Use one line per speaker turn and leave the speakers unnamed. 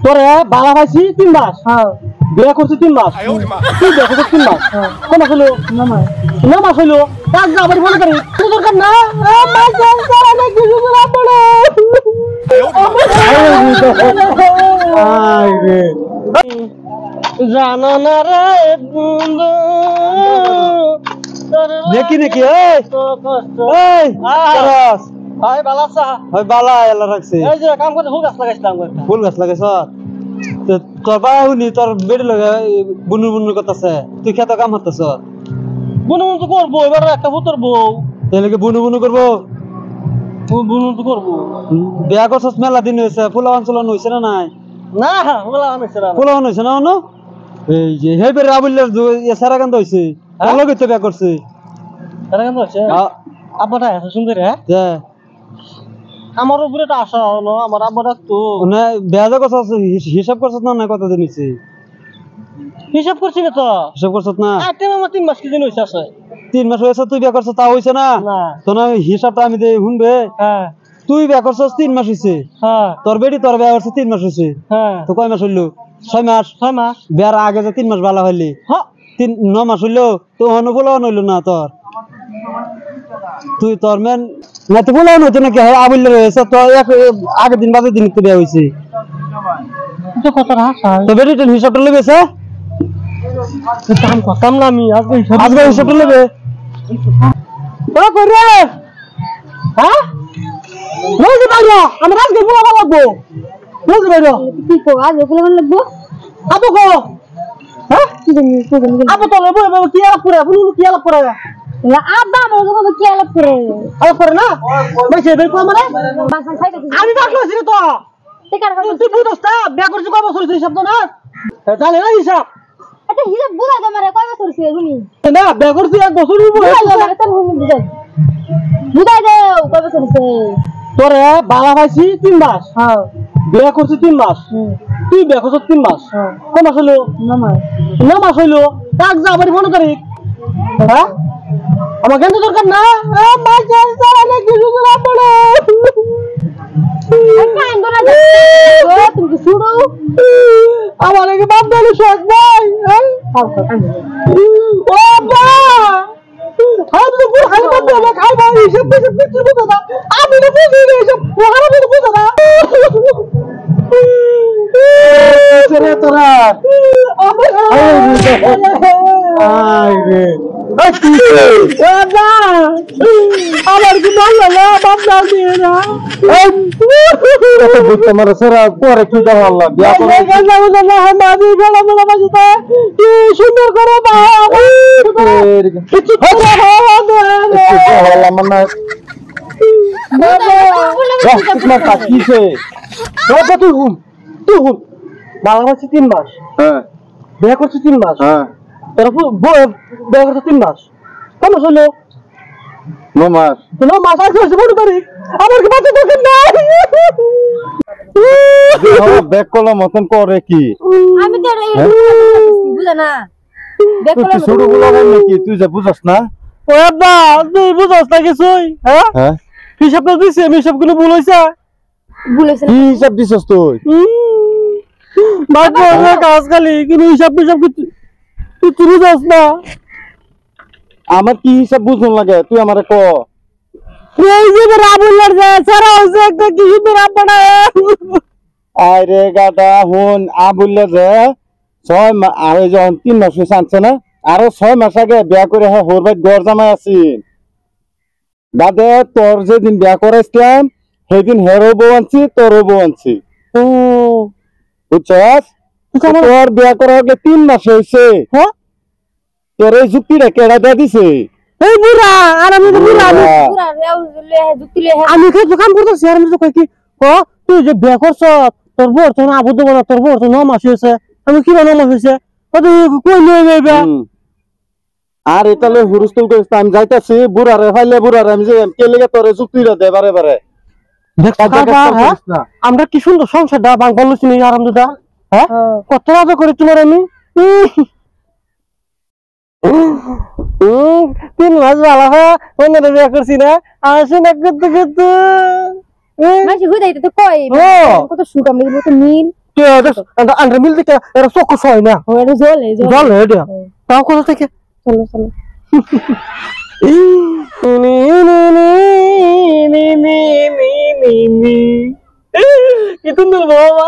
তোরে বালা পাইছি 3 মাস
হ্যাঁ
বিয়া করছিস 3 মাস তুই বিয়া করছিস 3 মাস কোন হলো না মাস হলো কাজ না আবার মনে করি তুই দরকার না মাস সংসার অনেক কিছু না পড়ে আই রে জানা না রে বন্ধু দেখি নাকি এই এই করস ভাই বালাসা ভাই বালা এলা রাখছে এই যে কাম করতে ফুল গাছ লাগাইছ তো তোর বাহুনি তোর বেড়ে লাগা বুনু বুনু করতেছে তুই খেতে কাম হতেছ বুনু বুনু তো করবো এবার একটা পুত্র বউ তাহলে কি বুনু বুনু করবো বুনু তো করবো বিয়া করছস মেলা দিন হয়েছে ফুলাবান চলান হয়েছে না নাই না ফুলাবান হয়েছে না অন্য এই যে হে বের আবুল্লার সারা কান্দ হয়েছে লগে তো বিয়া করছে সারা কান্দ হয়েছে আব্বাটা এত সুন্দর হ্যাঁ আমার উপরে একটা আশা হলো আমার আব্বাটা তো না বিয়া করছস হিসাব করছস না কতদিন হয়েছে হিসাব করছি তো হিসাব করছস না আমার 3 মাস কি দিন হয়েছে আছে 3 মাস হয়েছে তুই বিয়া করছস তা হইছে না তো না হিসাবটা আমি দেই শুনবে হ্যাঁ তুই বিয়া করছস 3 মাস হইছে হ্যাঁ তোর বেডি তোর বিয়া করছস 3 মাস হইছে হ্যাঁ তো কয় মাস হইলো 6 মাস বিয়ার আগে যে 3 মাস ভালো হইলি হ্যাঁ 9 মাস হইলো তো অনুবলন হইলো না তোর তুই তোর মেন না তো বলা হইতো নাকি আবুল রয়েছে তো আগের দিন বাদে দিন তো বিয়া হইছে তো কত রাখা তো বেডি টেন হিসাবটা লইবেছে দাম কম না আমি আজকে হিসাবটা লইবে ও করে হ্যাঁ রোজ বাইরে আমরা আজকে বলা লাগবো রোজ বাইরে কি কো আজকে বলা লাগবো আবু কো হ্যাঁ কি জানি আবু তো লইবো বাবা কি আলাপ করে বুলু কি আলাপ করে না আব্বা মজা মজা কি আলাপ করে না বসে বের কো আমারে বাসা খাইতে আমি ডাকলো ছিল তো টিকার কথা তুই বুঝছস বিয়া করছিস কয় বছর হইছে হিসাব তো না জানে না হিসাব এটা হিসাব বুঝা দে আমারে কয় বছর হইছে এগুনি না বিয়া করছিস 1 বছর হইছে বুঝাই দে কয় বছর হইছে তোরে বালা পাইছি 3 মাস হ্যাঁ বিয়া করছিস 3 মাস তুই বিয়া করছিস 3 মাস কয় মাস হলো 9 মাস হইলো কাজ যা আবার মনে করি হ্যাঁ আমার কেন দরকার না মাস সংসার অনেক কিছু না পড়ে তুমি শুনো আমার কি বাপ দাদু শেখ ভাই ও মা हम लोग खाली मत बोलो खाई भाई सब कुछ बुझा था आप इन्हें बुझ नहीं सब वहां भी बुझा था चले तोरा आई रे बाबा আমার কি ভালো না বাপ দাও দিয়ে না কত বুঝ তোমার সারা পরে কি দাও আল্লাহ বিয়া করে যাও না আমাদি গলা মেলা বাজতা কি সুন্দর করে দাও কিছু কথা হলো মানে বাবা না কিছে বাবা তুই বাবা হচ্ছে 3 মাস হ্যাঁ বিয়া করছিস 3 মাস হ্যাঁ তোর বিয়া করছিস 3 মাস কেন হলো 9 মাস তো 9 মাস আছে বড় করি আমার কি বাচ্চা দরকার নাই ব্যাক কলা মতন করে কি আমি তো বুঝা না ব্যাক কলা শুরু বলা নাকি তুই যা বুঝছস না ও আব্বা তুই বুঝছস না কিছুই হ্যাঁ হিসাবটা দিছি আমি সবগুলো ভুল হইছে কি হিসাব দিছস তুই বাবা কাজ খালি কিন্তু হিসাব তুই বুঝছস না আমার কি হিসাব বুঝন লাগে তুই আমারে ক এই যে রাবুলার যা সারা হইছে একটা কি সুন্দর আব্বাটা আরে গাদা হুন আবুল্লা যে 6 মাস আরে যখন 3 মাস হইছে আনছে না আরো 6 মাস আগে বিয়া করে হরবাই গড় জামাই আছিস দাদা তোর যেদিন বিয়া করাইছিলাম সেদিন হেরো বউ আনছি তোর বউ আনছি ও বুঝছস তোর বিয়া করা হলে 3 মাস হইছে হ্যাঁ তোর এই যুক্তিটা কেডা দা দিছে এই বুড়া আর আমি তো বুড়া যুক্তি লে আমি কি কাম করতেছি আর আমি তো কই কি ও তুই যে বিয়া করছ তোর বউ তো না আবদ্ধ বলা তোর বউ তো 9 মাস হইছে আমি কি 9 মাস হইছে ও তুই কই লই যাইবা আর এটালে হুরুস্তুল কইছ আমি যাইতাছি বুড়ারে ফাইলে বুড়ারে আমি যে কে লাগা তোর যুক্তিটা দে বারে বারে আমরা কি সুন্দর সংসারটা বাং বলছি নি আরামদাদা হ্যাঁ কত রাজা করে তোমার আমি 3 মাস ভালো হ্যাঁ ওনারে বিয়ে করছি না আসে না করতে করতে মাসি হই যাইতে তো কই কত সুখ আমি কত নীল আন্ডার মিল থেকে এরা চোখ হয় না
ওটা জ্বলে
জলে এটা তাও কোথা থেকে
চলো চলো
কি সুন্দর বাবা